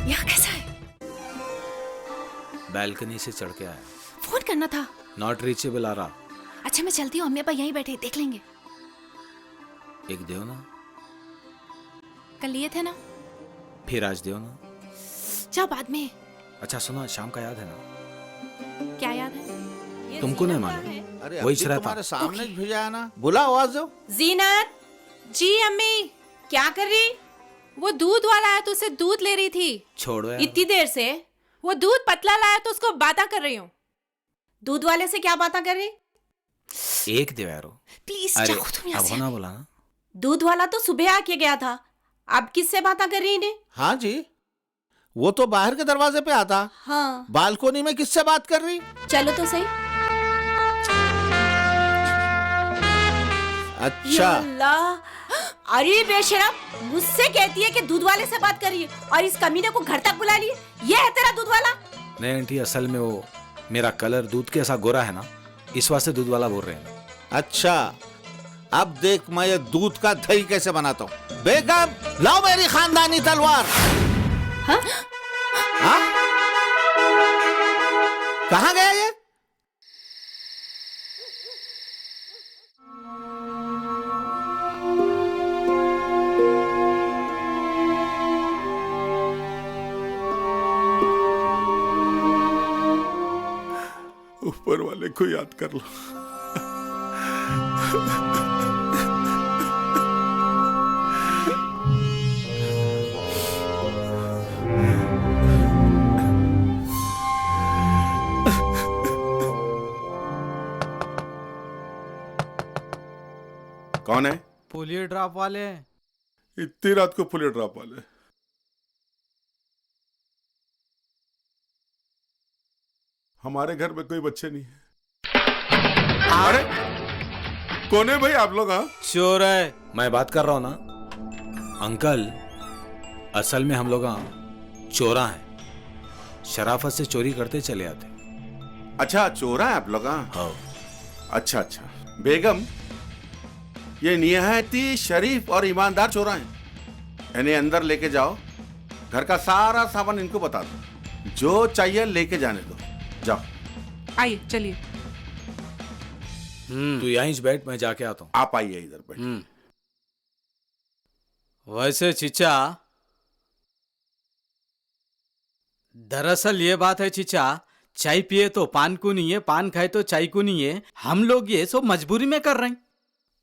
यहाँ कैसा है? बैल्कनी से चढ़ के आया। फोन करना था। नॉट रीचेबल आ रहा। अच्छा मैं चलती हूँ, अम्मी पापा यहीं बैठे देख लेंगे। एक देव ना, कल लिए थे ना, फिर आज देव ना। जा बाद में। अच्छा सुनो, शाम का याद है ना? क्या याद है? तुमको नहीं मालूम? अरे वही अभी रहता। तुम्हारे सामने भेजा है ना, बुला आवाज दो। जीनत जी अम्मी क्या कर रही? वो दूध वाला है तो उसे दूध ले रही थी। छोड़ो यार। इतनी देर से वो दूध पतला लाया तो उसको बातें कर रही हूँ। दूध वाले से क्या बातें कर रही? एक देव यारो, प्लीज अरे जाओ तुम यहाँ अब से। होना बोला ना। दूध वाला तो सुबह आके गया था, अब किससे बातें कर रही ने? हाँ जी, वो तो बाहर के दरवाजे पे आता। हाँ बालकोनी में किससे बात कर रही? चलो तो सही। अच्छा, अल्लाह, अरे बेशरम, मुझसे कहती है कि दूध वाले से बात कर रही है और इस कमीने को घर तक बुला लिए। ये है तेरा दूध वाला? नहीं आंटी, असल में वो मेरा कलर दूध के ऐसा गोरा है ना, इस वास्ते दूध वाला बोल रहे हैं। अच्छा, अब देख मैं ये दूध का दही कैसे बनाता हूँ। बेगम लाओ मेरी खानदानी तलवार। हाँ? हाँ? कहाँ गया ये? ऊपर वाले को याद कर लो। कौन है? पोलियो ड्रॉप वाले। इतनी रात को पोलियो ड्रॉप वाले? हमारे घर में कोई बच्चे नहीं है। अरे कौन है भाई आप लोग? हाँ, चोर है। मैं बात कर रहा हूँ ना अंकल, असल में हम लोग चोरा हैं, शराफत से चोरी करते चले आते। अच्छा चोरा है आप लोग? हाँ। अच्छा अच्छा। बेगम, ये निहायती शरीफ और ईमानदार चोरा हैं। इन्हें अंदर लेके जाओ, घर का सारा सामान इनको बता दो, जो चाहिए लेके जाने दो। जाओ। आइए चलिए। तू यहीं से बैठ, मैं जाके आता हूँ। आप आइए इधर बैठ। वैसे चिचा, दरअसल ये बात है चिचा, चाय पिए तो पान को नहीं है, पान खाए तो चाय को नहीं है। हम लोग ये सब मजबूरी में कर रहे हैं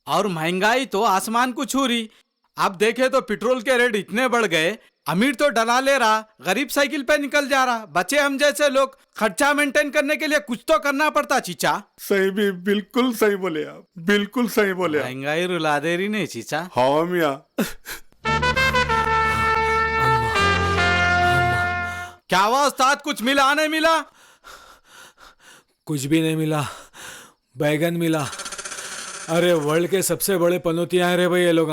और महंगाई तो आसमान को छू रही। अब देखे तो पेट्रोल के रेट इतने बढ़ गए, अमीर तो डला ले रहा, गरीब साइकिल पे निकल जा रहा, बच्चे हम जैसे लोग खर्चा मेंटेन करने के लिए कुछ तो करना पड़ता चीचा। सही भी, बिल्कुल सही बोले आप, बिल्कुल सही बोले आप। महंगाई रुला दे रही नहीं चीचा। हाँ मियाँ। क्या हुआ उस्ताद, कुछ मिला नहीं मिला? कुछ भी नहीं मिला, बैगन मिला। अरे वर्ल्ड के सबसे बड़े पनौतियां हैं रे भाई ये लोग।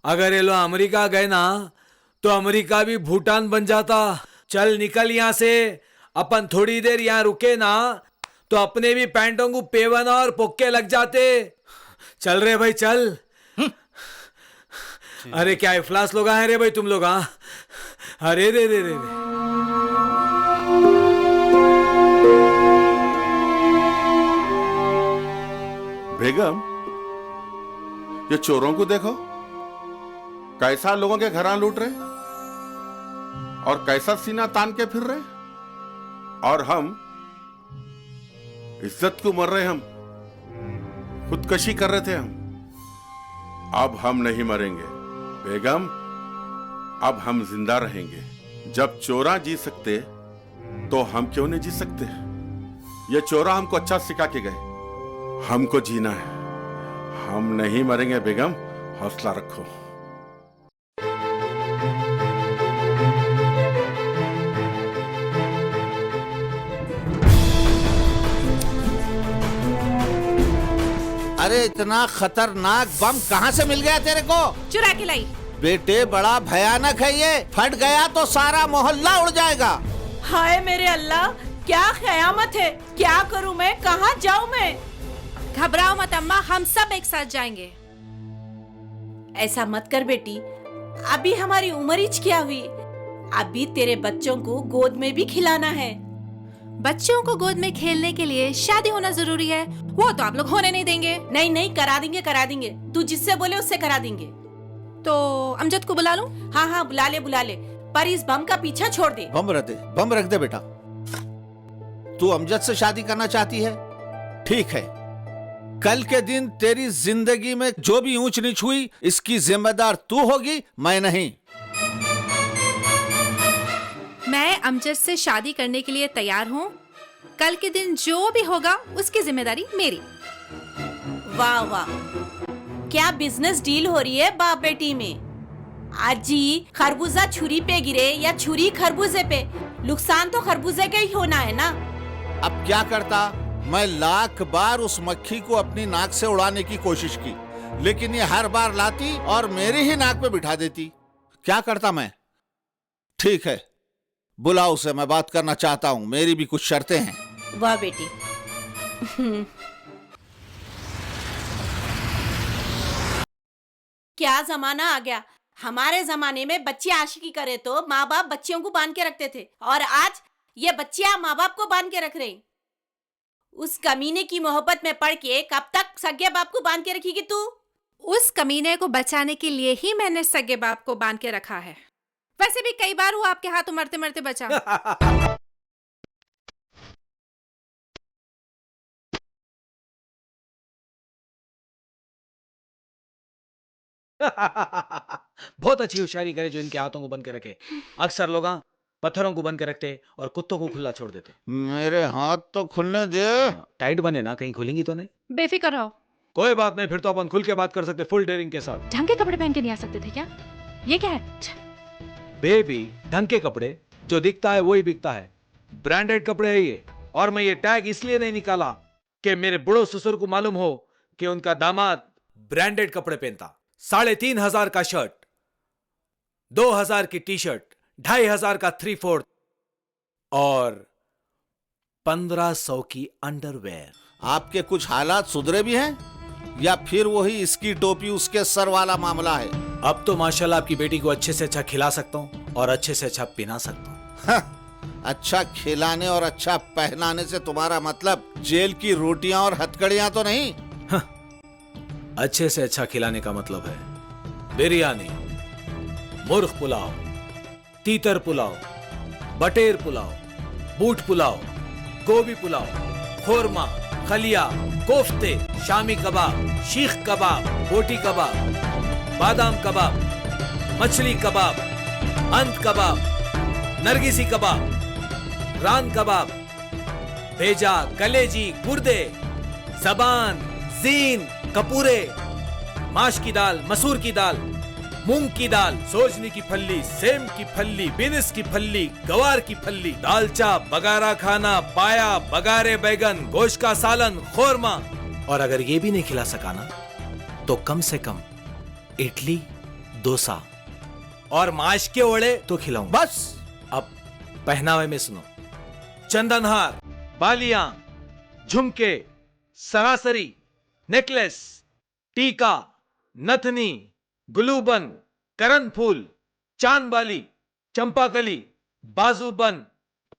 अगर ये लोग अमेरिका गए ना तो अमेरिका भी भूटान बन जाता। चल निकल यहाँ से, अपन थोड़ी देर यहाँ रुके ना तो अपने भी पैंटों को पेवन और पोक्के लग जाते। चल रे भाई चल। अरे क्या इफ्लास लोग हैं रे भाई तुम लोग। अरे रे रे रे, रे। बेगम, ये चोरों को देखो, कैसा लोगों के घर लूट रहे और कैसा सीना तान के फिर रहे, और हम इज्जत को मर रहे। हम खुदकशी कर रहे थे हम। अब हम नहीं मरेंगे बेगम, अब हम जिंदा रहेंगे। जब चोरा जी सकते तो हम क्यों नहीं जी सकते? ये चोरा हमको अच्छा सिखा के गए, हमको जीना है। हम नहीं मरेंगे बेगम, हौसला रखो। अरे इतना खतरनाक बम कहाँ से मिल गया तेरे को? चुरा के लाई। बेटे बड़ा भयानक है ये, फट गया तो सारा मोहल्ला उड़ जाएगा। हाय मेरे अल्लाह, क्या क़यामत है। क्या करूं मैं, कहाँ जाऊं मैं? घबराओ मत अम्मा, हम सब एक साथ जाएंगे। ऐसा मत कर बेटी, अभी हमारी उम्र ही क्या हुई, अभी तेरे बच्चों को गोद में भी खिलाना है। बच्चों को गोद में खेलने के लिए शादी होना जरूरी है, वो तो आप लोग होने नहीं देंगे। नहीं नहीं, करा देंगे, तू जिससे बोले उससे करा देंगे। तो अमजद को बुला लूं? हाँ हाँ, बुला ले, पर इस बम का पीछा छोड़ दे। बम रख दे बेटा। तू अमजद से शादी करना चाहती है, ठीक है। कल के दिन तेरी जिंदगी में जो भी ऊंच नीच हुई, इसकी जिम्मेदार तू होगी, मैं नहीं। मैं अमजद से शादी करने के लिए तैयार हूँ। कल के दिन जो भी होगा उसकी जिम्मेदारी मेरी। वाह वाह, क्या बिजनेस डील हो रही है बाप बेटी में। आजी खरबूजा छुरी पे गिरे या छुरी खरबूजे पे, नुकसान तो खरबूजे का ही होना है ना। अब क्या करता, मैं लाख बार उस मक्खी को अपनी नाक से उड़ाने की कोशिश की, लेकिन ये हर बार लाती और मेरी ही नाक पे बिठा देती। क्या करता मैं? ठीक है, बुलाओ उसे, मैं बात करना चाहता हूँ, मेरी भी कुछ शर्तें हैं। वाह बेटी। क्या जमाना आ गया। हमारे जमाने में बच्चे आशिकी करे तो माँ बाप बच्चियों को बांध के रखते थे, और आज ये बच्चियां माँ बाप को बांध के रख रही। उस कमीने की मोहब्बत में पड़ के कब तक सगे बाप को बांध के रखेगी तू? उस कमीने को बचाने के लिए ही मैंने सगे बाप को बांध के रखा है। वैसे भी कई बार वो आपके हाथों मरते मरते बचा। बहुत अच्छी होशियारी करे जो इनके हाथों को बंद के रखे। अक्सर लोग पत्थरों को बंद के रखते और कुत्तों को खुला छोड़ देते। मेरे हाथ तो खुलने दे। टाइट बने ना, कहीं खुलेंगी तो नहीं। बेफिक्र रहो। कोई बात नहीं, फिर तो अपन खुल के बात कर सकते, फुल डेयरिंग के साथ। ढंग के कपड़े पहन के नहीं आ सकते थे क्या? ये क्या है? बेबी, ढंग के कपड़े जो दिखता है वही बिकता है, ब्रांडेड कपड़े है ये। और मैं ये टैग इसलिए नहीं निकाला कि मेरे बुढ़ो ससुर को मालूम हो कि उनका दामाद ब्रांडेड कपड़े पहनता। 3,500 का शर्ट, 2,000 की टी शर्ट, 2,500 का 3/4 और 1,500 की अंडरवेयर। आपके कुछ हालात सुधरे भी हैं, या फिर वही इसकी टोपी उसके सर वाला मामला है? अब तो माशाल्लाह आपकी बेटी को अच्छे से अच्छा खिला सकता हूं और अच्छे से अच्छा पहना सकता हूं। अच्छा खिलाने और अच्छा पहनाने से तुम्हारा मतलब जेल की रोटियां और हथकड़ियां तो नहीं? अच्छे से अच्छा खिलाने का मतलब है बिरयानी, मुर्ग पुलाव, तीतर पुलाव, बटेर पुलाव, बूट पुलाव, गोभी पुलाव, खोरमा, खलिया, कोफ्ते, शामी कबाब, शीख कबाब, बोटी कबाब, बादाम कबाब, मछली कबाब, अंत कबाब, नरगिसी कबाब, रान कबाब, भेजा, कलेजी, गुर्दे, जबान, जीन, कपूरे, माश की दाल, मसूर की दाल, मूंग की दाल, सोजनी की फल्ली, सेम की फल्ली, बिनस की फल्ली, गवार की फल्ली, दालचा, बगारा खाना, पाया, बगारे बैगन, गोश्त का सालन, खोरमा। और अगर ये भी नहीं खिला सका ना, तो कम से कम इडली, डोसा और माश के ओड़े तो खिलाऊं। बस। अब पहनावे में सुनो, चंदनहार, बालियां, झुमके, सरासरी, नेकलेस, टीका, नथनी, गुलूबन, करन फूल, चांदबाली, चंपाकली, बाजूबन,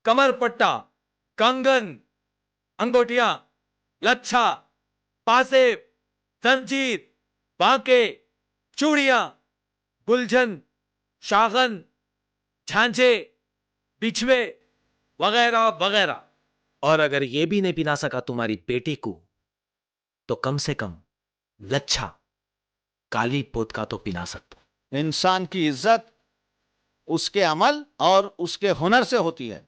कमर पट्टा, कंगन, अंगोटियां, लच्छा, पासेब, जंजीर, बांके, चूड़ियां, गुलझन, शागन, झांझे, बिछवे वगैरह वगैरह। और अगर ये भी नहीं पिला सका तुम्हारी बेटी को, तो कम से कम लच्छा, काली पोत का तो पिला सकता। इंसान की इज्जत उसके अमल और उसके हुनर से होती है।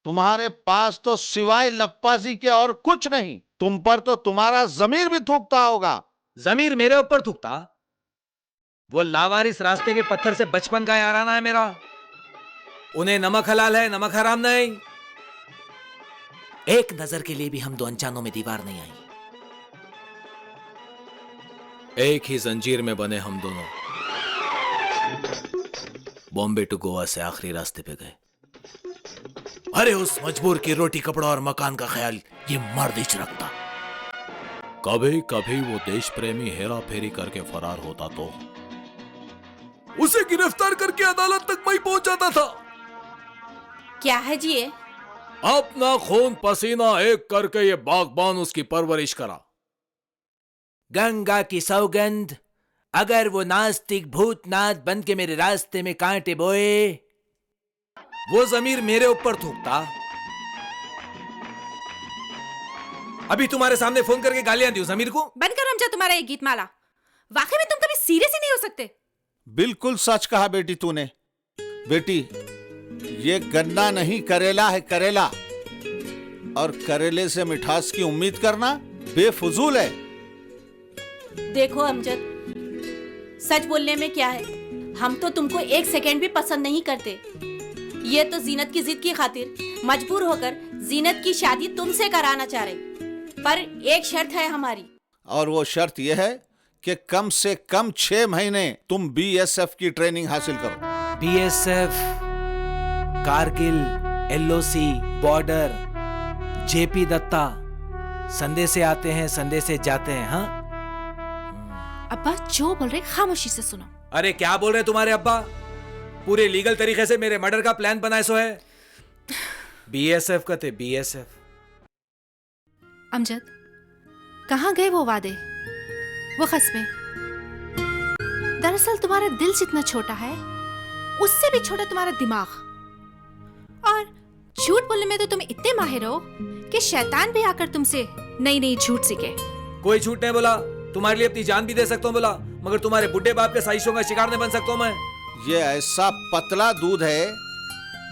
तुम्हारे पास तो सिवाय लप्पाजी के और कुछ नहीं। तुम पर तो तुम्हारा जमीर भी थूकता होगा। जमीर मेरे ऊपर थूकता? वो लावारिस रास्ते के पत्थर से बचपन का याराना है मेरा। उन्हें नमक हलाल है, नमक हराम नहीं। एक नजर के लिए भी हम दो अनजानों में दीवार नहीं आई। एक ही जंजीर में बने हम दोनों बॉम्बे टू गोवा से आखिरी रास्ते पे गए। अरे उस मजबूर की रोटी कपड़ा और मकान का ख्याल ये मर्द ही रखता। कभी कभी वो देश प्रेमी हेरा फेरी करके फरार होता तो उसे गिरफ्तार करके अदालत तक मैं पहुंच जाता था। क्या है जी ये? अपना खून पसीना एक करके ये बागबान उसकी परवरिश करा। गंगा की सौगंध, अगर वो नास्तिक भूतनाथ बन के मेरे रास्ते में कांटे बोए, वो जमीर मेरे ऊपर थूकता। अभी तुम्हारे सामने फोन करके गालियां दी जमीर को। बनकर हम तुम्हारा ये गीत माला। वाकई में तुम कभी सीरियस ही नहीं हो सकते। बिल्कुल सच कहा बेटी तूने। बेटी, ये गन्ना नहीं करेला है, करेला। और करेले से मिठास की उम्मीद करना बेफजूल है। देखो अमजद, सच बोलने में क्या है, हम तो तुमको एक सेकंड भी पसंद नहीं करते। ये तो जीनत की जिद की खातिर मजबूर होकर जीनत की शादी तुमसे कराना चाह रहे, पर एक शर्त है हमारी। और वो शर्त यह है कि कम से कम 6 महीने तुम बीएसएफ की ट्रेनिंग हासिल करो। BSF, Kargil, LOC, border, JP Dutta, संदेश से आते हैं, संदेश से जाते हैं। हाँ अब्बा जो बोल रहे खामोशी से सुनो। अरे क्या बोल रहे तुम्हारे अब्बा? पूरे लीगल तरीके से मेरे मर्डर का प्लान बनाए सो है। बीएसएफ कहते बीएसएफ। अमजद, कहाँ गए वो वादे, वो कस्में? दरअसल तुम्हारा दिल जितना छोटा है, उससे भी छोटा तुम्हारा दिमाग। और झूठ बोलने में तो तुम इतने माहिर हो कि शैतान भी आकर तुमसे नई नई झूठ सीखे। कोई झूठ नहीं बोला। तुम्हारे लिए अपनी जान भी दे सकता हूँ बोला, मगर तुम्हारे बुढ़े बाप के साजिशों का शिकार नहीं बन सकता हूँ मैं। ये ऐसा पतला दूध है,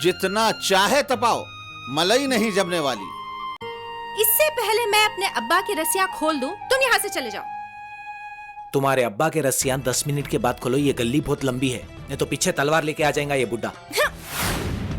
जितना चाहे तपाओ, मलाई नहीं जमने वाली। इससे पहले मैं अपने अब्बा की रस्सियां खोल दूं, तुम यहाँ से चले जाओ। तुम्हारे अब्बा के रस्सियां 10 मिनट के बाद खोलो, ये गली बहुत लंबी है, नहीं तो पीछे तलवार लेके आ जाएगा ये बुड्ढा।